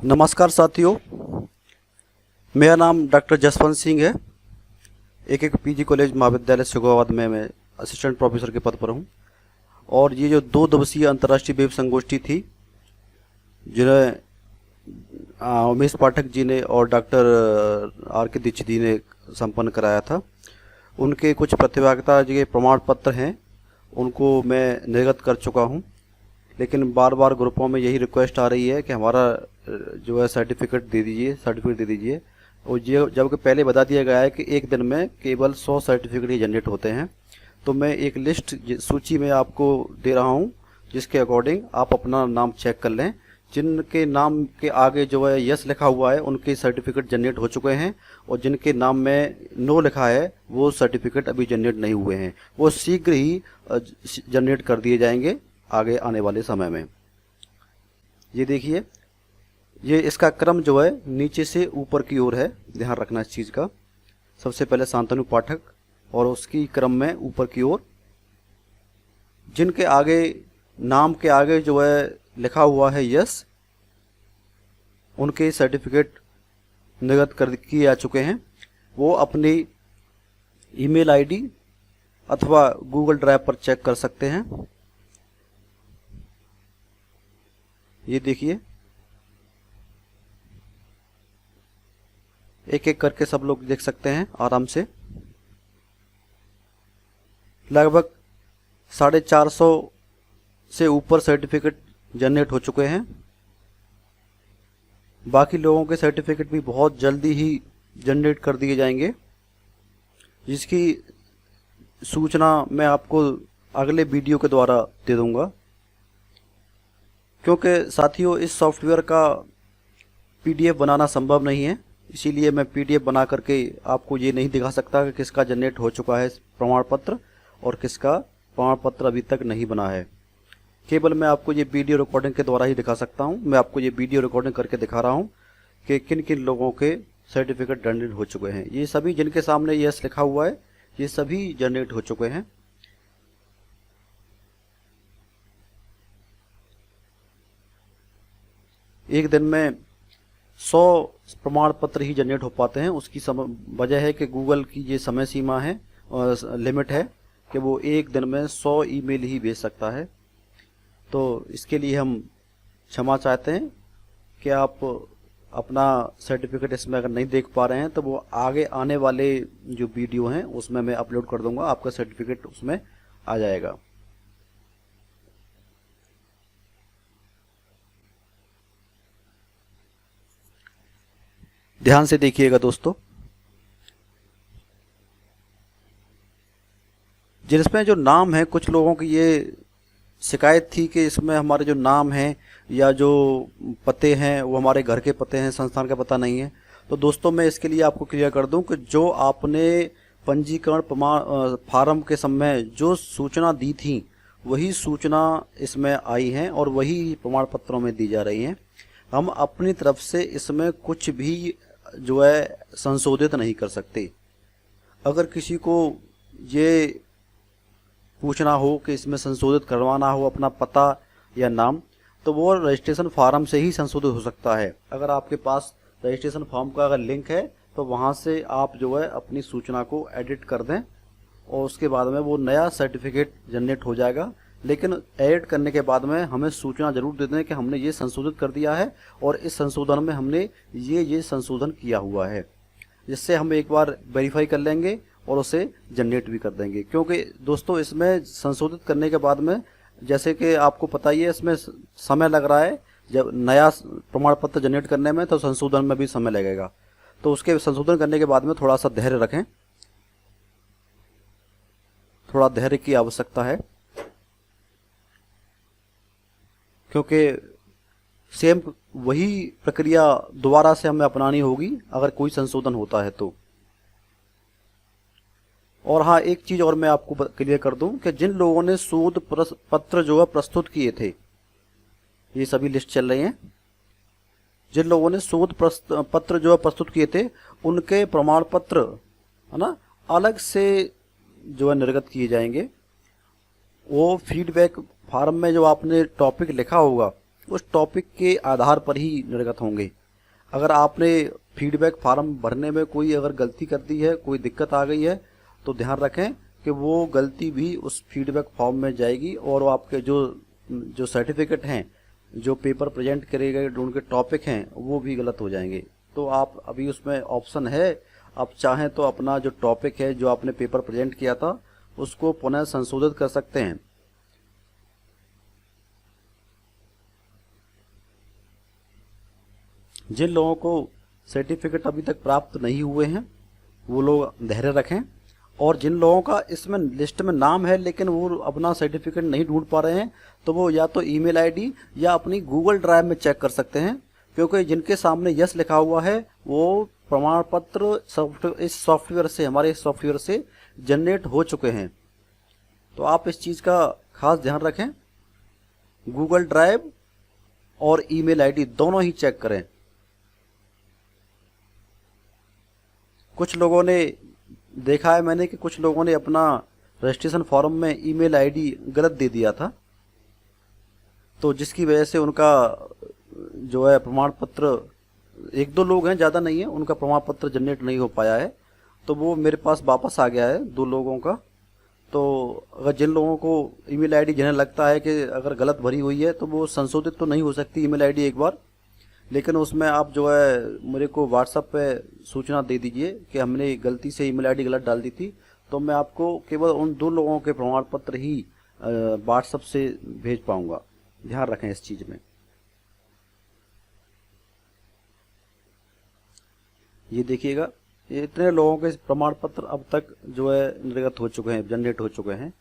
नमस्कार साथियों, मेरा नाम डॉक्टर जसवंत सिंह है। एक पीजी कॉलेज महाविद्यालय सिगोवाद में मैं असिस्टेंट प्रोफेसर के पद पर हूं। और ये जो 2 दिवसीय अंतर्राष्ट्रीय वेब संगोष्ठी थी, जिन्हें उमेश पाठक जी ने और डॉक्टर आर के दीक्षित जी ने संपन्न कराया था, उनके कुछ प्रतिभागिता के प्रमाण पत्र हैं, उनको मैं निर्गत कर चुका हूं। लेकिन बार बार ग्रुपों में यही रिक्वेस्ट आ रही है कि हमारा जो है सर्टिफिकेट दे दीजिए। और ये जबकि पहले बता दिया गया है कि एक दिन में केवल 100 सर्टिफिकेट ही जनरेट होते हैं। तो मैं एक लिस्ट सूची में आपको दे रहा हूं, जिसके अकॉर्डिंग आप अपना नाम चेक कर लें। जिनके नाम के आगे जो है यस लिखा हुआ है, उनके सर्टिफिकेट जनरेट हो चुके हैं, और जिनके नाम में नो लिखा है वो सर्टिफिकेट अभी जनरेट नहीं हुए हैं। वो शीघ्र ही जनरेट कर दिए जाएंगे आगे आने वाले समय में। ये देखिए, ये इसका क्रम जो है नीचे से ऊपर की ओर है, ध्यान रखना इस चीज़ का। सबसे पहले शांतनु पाठक, और उसकी क्रम में ऊपर की ओर जिनके आगे नाम के आगे जो है लिखा हुआ है यस, उनके सर्टिफिकेट निर्गत कर किए जा चुके हैं। वो अपनी ईमेल आईडी अथवा गूगल ड्राइव पर चेक कर सकते हैं। ये देखिए, एक एक करके सब लोग देख सकते हैं आराम से। लगभग 450 से ऊपर सर्टिफिकेट जनरेट हो चुके हैं। बाकी लोगों के सर्टिफिकेट भी बहुत जल्दी ही जनरेट कर दिए जाएंगे, जिसकी सूचना मैं आपको अगले वीडियो के द्वारा दे दूंगा। क्योंकि साथियों, इस सॉफ्टवेयर का पीडीएफ बनाना संभव नहीं है, इसीलिए मैं पीडीएफ बना करके आपको ये नहीं दिखा सकता कि किसका जनरेट हो चुका है प्रमाण पत्र और किसका प्रमाण पत्र अभी तक नहीं बना है। केवल मैं आपको ये वीडियो रिकॉर्डिंग के द्वारा ही दिखा सकता हूँ। मैं आपको ये वीडियो रिकॉर्डिंग करके दिखा रहा हूँ कि किन किन लोगों के सर्टिफिकेट जनरेट हो चुके हैं। ये सभी जिनके सामने यस लिखा हुआ है, ये सभी जनरेट हो चुके हैं। एक दिन में 100 प्रमाण पत्र ही जनरेट हो पाते हैं। उसकी वजह है कि गूगल की ये समय सीमा है और लिमिट है कि वो एक दिन में 100 ईमेल ही भेज सकता है। तो इसके लिए हम क्षमा चाहते हैं कि आप अपना सर्टिफिकेट इसमें अगर नहीं देख पा रहे हैं, तो वो आगे आने वाले जो वीडियो हैं उसमें मैं अपलोड कर दूंगा, आपका सर्टिफिकेट उसमें आ जाएगा। ध्यान से देखिएगा दोस्तों, जिसमें जो नाम है, कुछ लोगों की ये शिकायत थी कि इसमें हमारे जो नाम हैं या जो पते हैं वो हमारे घर के पते हैं, संस्थान का पता नहीं है। तो दोस्तों, मैं इसके लिए आपको क्लियर कर दूं कि जो आपने पंजीकरण प्रमाण फार्म के समय जो सूचना दी थी, वही सूचना इसमें आई है और वही प्रमाण पत्रों में दी जा रही हैं। हम अपनी तरफ से इसमें कुछ भी जो है संशोधित नहीं कर सकते। अगर किसी को ये पूछना हो कि इसमें संशोधित करवाना हो अपना पता या नाम, तो वो रजिस्ट्रेशन फॉर्म से ही संशोधित हो सकता है। अगर आपके पास रजिस्ट्रेशन फॉर्म का अगर लिंक है, तो वहाँ से आप जो है अपनी सूचना को एडिट कर दें और उसके बाद में वो नया सर्टिफिकेट जनरेट हो जाएगा। लेकिन एडिट करने के बाद में हमें सूचना जरूर दे दें कि हमने ये संशोधित कर दिया है और इस संशोधन में हमने ये संशोधन किया हुआ है, जिससे हम एक बार वेरीफाई कर लेंगे और उसे जनरेट भी कर देंगे। क्योंकि दोस्तों, इसमें संशोधित करने के बाद में, जैसे कि आपको पता ही है, इसमें समय लग रहा है। जब नया प्रमाण पत्र जनरेट करने में, तो संशोधन में भी समय लगेगा। तो उसके संशोधन करने के बाद में थोड़ा सा धैर्य रखें, थोड़ा धैर्य की आवश्यकता है, क्योंकि सेम वही प्रक्रिया दोबारा से हमें अपनानी होगी अगर कोई संशोधन होता है तो। और हाँ, एक चीज और मैं आपको क्लियर कर दूं कि जिन लोगों ने शोध पत्र जो है प्रस्तुत किए थे, ये सभी लिस्ट चल रही हैं, जिन लोगों ने शोध पत्र जो है प्रस्तुत किए थे, उनके प्रमाण पत्र है ना अलग से जो है निर्गत किए जाएंगे। वो फीडबैक फार्म में जो आपने टॉपिक लिखा होगा, उस टॉपिक के आधार पर ही निर्गत होंगे। अगर आपने फीडबैक फार्म भरने में कोई अगर गलती कर दी है, कोई दिक्कत आ गई है, तो ध्यान रखें कि वो गलती भी उस फीडबैक फॉर्म में जाएगी और वो आपके जो सर्टिफिकेट हैं, जो पेपर प्रेजेंट करे गए, जो उनके टॉपिक हैं, वो भी गलत हो जाएंगे। तो आप अभी उसमें ऑप्शन है, आप चाहें तो अपना जो टॉपिक है, जो आपने पेपर प्रेजेंट किया था, उसको पुनः संशोधित कर सकते हैं। जिन लोगों को सर्टिफिकेट अभी तक प्राप्त नहीं हुए हैं, वो लोग धैर्य रखें, और जिन लोगों का इसमें लिस्ट में नाम है लेकिन वो अपना सर्टिफिकेट नहीं ढूंढ पा रहे हैं, तो वो या तो ईमेल आईडी या अपनी गूगल ड्राइव में चेक कर सकते हैं, क्योंकि जिनके सामने यस लिखा हुआ है वो प्रमाण पत्र इस सॉफ्टवेयर से, हमारे इस सॉफ्टवेयर से जनरेट हो चुके हैं। तो आप इस चीज़ का खास ध्यान रखें, गूगल ड्राइव और ईमेल आईडी दोनों ही चेक करें। कुछ लोगों ने देखा है मैंने कि कुछ लोगों ने अपना रजिस्ट्रेशन फॉर्म में ईमेल आईडी गलत दे दिया था, तो जिसकी वजह से उनका जो है प्रमाण पत्र, एक दो लोग हैं, ज़्यादा नहीं है, उनका प्रमाण पत्र जनरेट नहीं हो पाया है। तो वो मेरे पास वापस आ गया है 2 लोगों का। तो अगर जिन लोगों को ईमेल आईडी जिन्हें लगता है कि अगर गलत भरी हुई है, तो वो संशोधित तो नहीं हो सकती ईमेल आईडी एक बार, लेकिन उसमें आप जो है मेरे को व्हाट्सएप पे सूचना दे दीजिए कि हमने गलती से ईमेल आईडी गलत डाल दी थी, तो मैं आपको केवल उन 2 लोगों के प्रमाण पत्र ही व्हाट्सएप से भेज पाऊंगा। ध्यान रखें इस चीज़ में। ये देखिएगा, ये इतने लोगों के प्रमाण पत्र अब तक जो है निर्गत हो चुके हैं, जनरेट हो चुके हैं।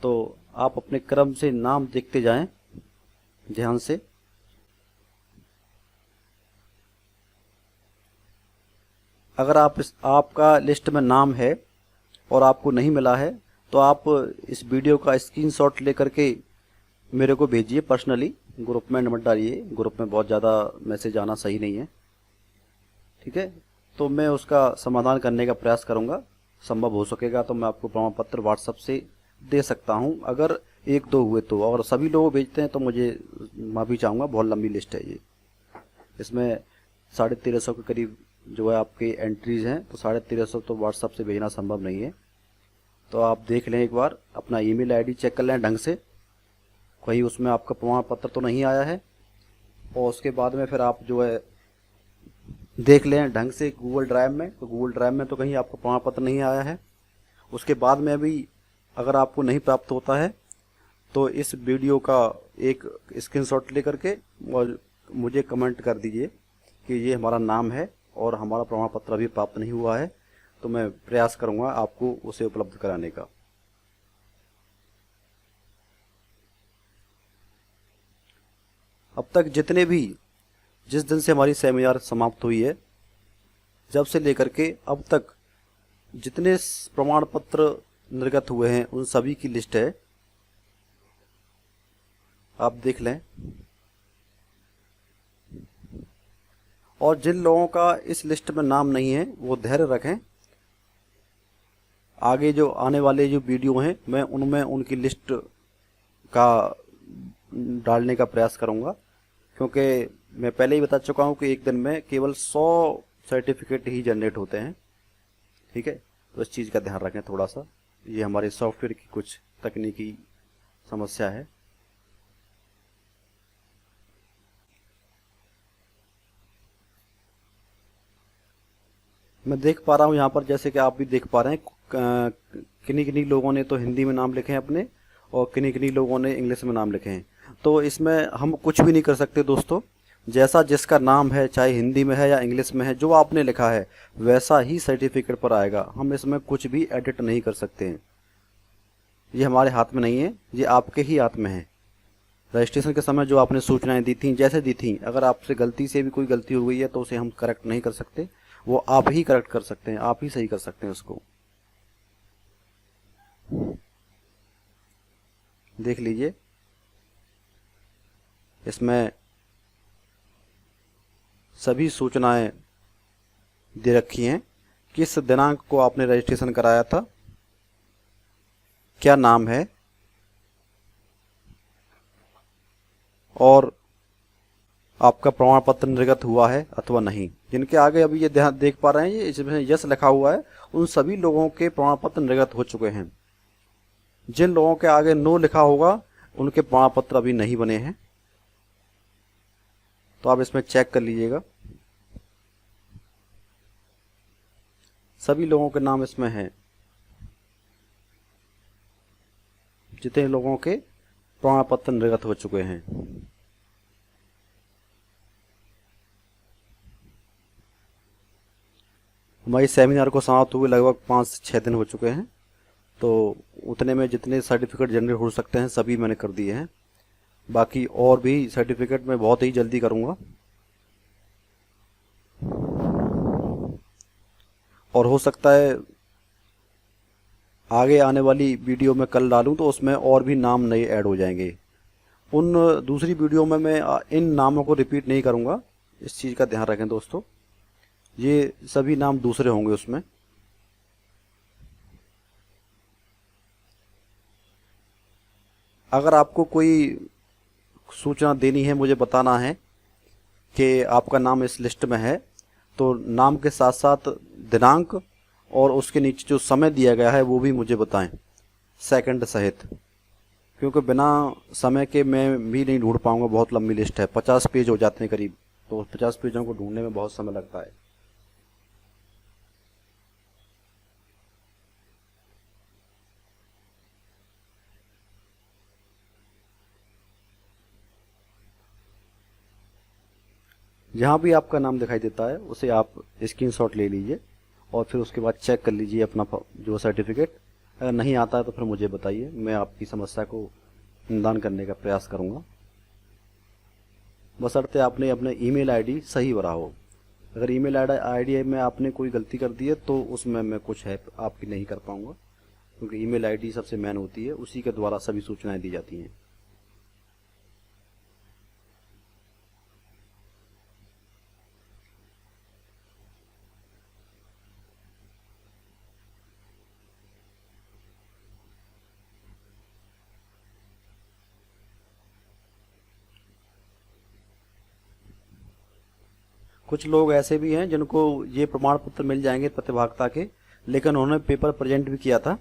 तो आप अपने क्रम से नाम देखते जाएं ध्यान से। अगर आपका लिस्ट में नाम है और आपको नहीं मिला है, तो आप इस वीडियो का स्क्रीनशॉट लेकर के मेरे को भेजिए पर्सनली, ग्रुप में मत डालिए, ग्रुप में बहुत ज़्यादा मैसेज आना सही नहीं है, ठीक है। तो मैं उसका समाधान करने का प्रयास करूंगा, संभव हो सकेगा तो मैं आपको प्रमाण पत्र व्हाट्सएप से दे सकता हूं, अगर 1-2 हुए तो। और सभी लोग भेजते हैं तो मुझे माफ़ी चाहूँगा, बहुत लंबी लिस्ट है ये। इसमें 1350 के करीब जो है आपकी एंट्रीज हैं, तो 1350 तो व्हाट्सएप से भेजना संभव नहीं है। तो आप देख लें, एक बार अपना ईमेल आईडी चेक कर लें ढंग से, कहीं उसमें आपका प्रमाण पत्र तो नहीं आया है। और उसके बाद में फिर आप जो है देख लें ढंग से गूगल ड्राइव में, तो गूगल ड्राइव में तो कहीं आपका प्रमाण पत्र नहीं आया है। उसके बाद में भी अगर आपको नहीं प्राप्त होता है, तो इस वीडियो का एक स्क्रीनशॉट लेकर के और मुझे कमेंट कर दीजिए कि ये हमारा नाम है और हमारा प्रमाण पत्र अभी प्राप्त नहीं हुआ है, तो मैं प्रयास करूंगा आपको उसे उपलब्ध कराने का। अब तक जिस दिन से हमारी सेमिनार समाप्त हुई है, जब से लेकर के अब तक जितने प्रमाण पत्र निर्गत हुए हैं, उन सभी की लिस्ट है, आप देख लें। और जिन लोगों का इस लिस्ट में नाम नहीं है, वो धैर्य रखें, आगे जो आने वाले जो वीडियो हैं, मैं उनमें उनकी लिस्ट का डालने का प्रयास करूंगा, क्योंकि मैं पहले ही बता चुका हूं कि एक दिन में केवल 100 सर्टिफिकेट ही जनरेट होते हैं, ठीक है। तो इस चीज़ का ध्यान रखें थोड़ा सा, ये हमारे सॉफ्टवेयर की कुछ तकनीकी समस्या है। मैं देख पा रहा हूँ यहाँ पर, जैसे कि आप भी देख पा रहे हैं, किन्हीं लोगों ने तो हिंदी में नाम लिखे हैं अपने, और किन्हीं लोगों ने इंग्लिश में नाम लिखे हैं। तो इसमें हम कुछ भी नहीं कर सकते दोस्तों, जैसा जिसका नाम है, चाहे हिंदी में है या इंग्लिश में है, जो आपने लिखा है वैसा ही सर्टिफिकेट पर आएगा। हम इसमें कुछ भी एडिट नहीं कर सकते हैं, ये हमारे हाथ में नहीं है, ये आपके ही हाथ में है। रजिस्ट्रेशन के समय जो आपने सूचनाएं दी थी, जैसे दी थी, अगर आपसे गलती से भी कोई गलती हो गई है तो उसे हम करेक्ट नहीं कर सकते, वो आप ही करेक्ट कर सकते हैं, आप ही सही कर सकते हैं उसको। देख लीजिए, इसमें सभी सूचनाएं दे रखी हैं, किस दिनांक को आपने रजिस्ट्रेशन कराया था, क्या नाम है, और आपका प्रमाण पत्र निर्गत हुआ है अथवा नहीं। जिनके आगे अभी ये ध्यान देख पा रहे हैं, ये इसमें यस लिखा हुआ है, उन सभी लोगों के प्रमाण पत्र निर्गत हो चुके हैं। जिन लोगों के आगे नो लिखा होगा उनके प्रमाण पत्र अभी नहीं बने हैं, तो आप इसमें चेक कर लीजिएगा। सभी लोगों के नाम इसमें हैं, जितने लोगों के प्रमाण पत्र निर्गत हो चुके हैं। हमारी सेमिनार को समाप्त हुए लगभग 5 से 6 दिन हो चुके हैं, तो उतने में जितने सर्टिफिकेट जनरेट हो सकते हैं सभी मैंने कर दिए हैं। बाकी और भी सर्टिफिकेट मैं बहुत ही जल्दी करूंगा, और हो सकता है आगे आने वाली वीडियो में कल डालूं तो उसमें और भी नाम नए ऐड हो जाएंगे। उन दूसरी वीडियो में मैं इन नामों को रिपीट नहीं करूंगा, इस चीज़ का ध्यान रखें दोस्तों। ये सभी नाम दूसरे होंगे उसमें। अगर आपको कोई सूचना देनी है, मुझे बताना है कि आपका नाम इस लिस्ट में है, तो नाम के साथ साथ दिनांक और उसके नीचे जो समय दिया गया है वो भी मुझे बताएं, सेकंड सहित, क्योंकि बिना समय के मैं भी नहीं ढूंढ पाऊंगा। बहुत लंबी लिस्ट है, 50 पेज हो जाते हैं करीब, तो 50 पेजों को ढूंढने में बहुत समय लगता है। जहाँ भी आपका नाम दिखाई देता है उसे आप स्क्रीनशॉट ले लीजिए और फिर उसके बाद चेक कर लीजिए अपना जो सर्टिफिकेट। अगर नहीं आता है तो फिर मुझे बताइए, मैं आपकी समस्या को निदान करने का प्रयास करूँगा। बशर्ते आपने अपने ईमेल आईडी सही भरा हो। अगर ईमेल आईडी में आपने कोई गलती कर दी है तो उसमें मैं कुछ है आपकी नहीं कर पाऊँगा, क्योंकि ईमेल आईडी सबसे मेन होती है, उसी के द्वारा सभी सूचनाएं दी जाती हैं। कुछ लोग ऐसे भी हैं जिनको ये प्रमाण पत्र मिल जाएंगे प्रतिभागिता के, लेकिन उन्होंने पेपर प्रेजेंट भी किया था,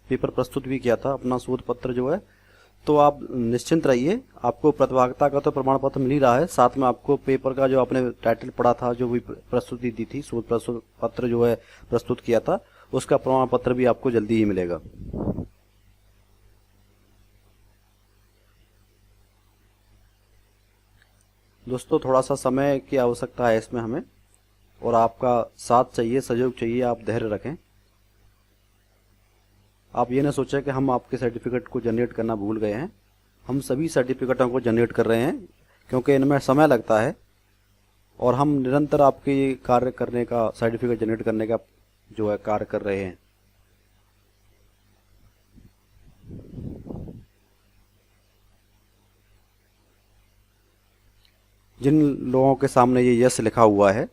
पेपर प्रस्तुत भी किया था अपना शोध पत्र जो है। तो आप निश्चिंत रहिए, आपको प्रतिभागिता का तो प्रमाण पत्र मिल ही रहा है, साथ में आपको पेपर का जो आपने टाइटल पढ़ा था, जो भी प्रस्तुति दी थी, शोध प्रस्तुत पत्र जो है प्रस्तुत किया था, उसका प्रमाण पत्र भी आपको जल्दी ही मिलेगा। दोस्तों थोड़ा सा समय की आवश्यकता है इसमें हमें, और आपका साथ चाहिए, सहयोग चाहिए। आप धैर्य रखें। आप ये ना सोचें कि हम आपके सर्टिफिकेट को जनरेट करना भूल गए हैं। हम सभी सर्टिफिकेटों को जनरेट कर रहे हैं, क्योंकि इनमें समय लगता है, और हम निरंतर आपके कार्य करने का, सर्टिफिकेट जनरेट करने का जो है कार्य कर रहे हैं। जिन लोगों के सामने ये यस लिखा हुआ है,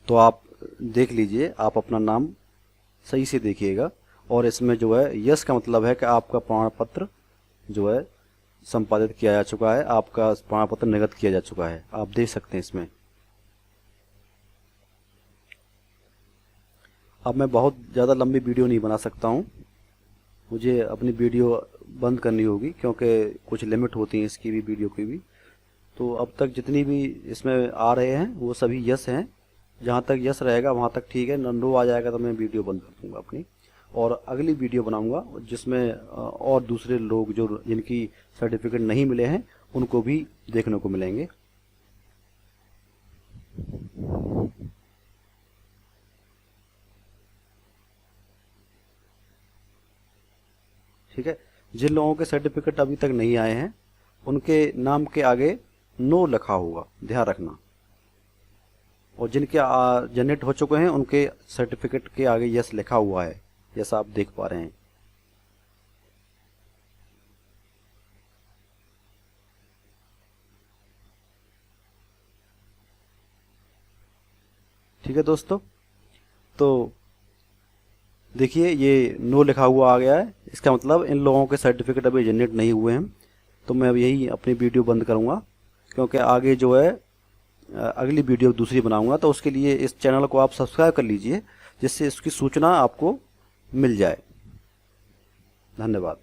तो आप देख लीजिए, आप अपना नाम सही से देखिएगा, और इसमें जो है यस का मतलब है कि आपका प्रमाण पत्र जो है संपादित किया जा चुका है, आपका प्रमाण पत्र निर्गत किया जा चुका है। आप देख सकते हैं इसमें। अब मैं बहुत ज़्यादा लंबी वीडियो नहीं बना सकता हूँ, मुझे अपनी वीडियो बंद करनी होगी, क्योंकि कुछ लिमिट होती है इसकी भी, वीडियो की भी। तो अब तक जितनी भी इसमें आ रहे हैं वो सभी यस हैं। जहाँ तक यस रहेगा वहाँ तक ठीक है, नो आ जाएगा तो मैं वीडियो बंद कर दूँगा अपनी, और अगली वीडियो बनाऊँगा जिसमें और दूसरे लोग जो जिनकी सर्टिफिकेट नहीं मिले हैं उनको भी देखने को मिलेंगे। ठीक है, जिन लोगों के सर्टिफिकेट अभी तक नहीं आए हैं उनके नाम के आगे नो लिखा होगा, ध्यान रखना, और जिनके जनरेट हो चुके हैं उनके सर्टिफिकेट के आगे यस लिखा हुआ है, जैसा आप देख पा रहे हैं। ठीक है दोस्तों, तो देखिए ये नो लिखा हुआ आ गया है, इसका मतलब इन लोगों के सर्टिफिकेट अभी जनरेट नहीं हुए हैं। तो मैं अब यही अपनी वीडियो बंद करूंगा, क्योंकि आगे जो है अगली वीडियो दूसरी बनाऊंगा, तो उसके लिए इस चैनल को आप सब्सक्राइब कर लीजिए जिससे इसकी सूचना आपको मिल जाए। धन्यवाद।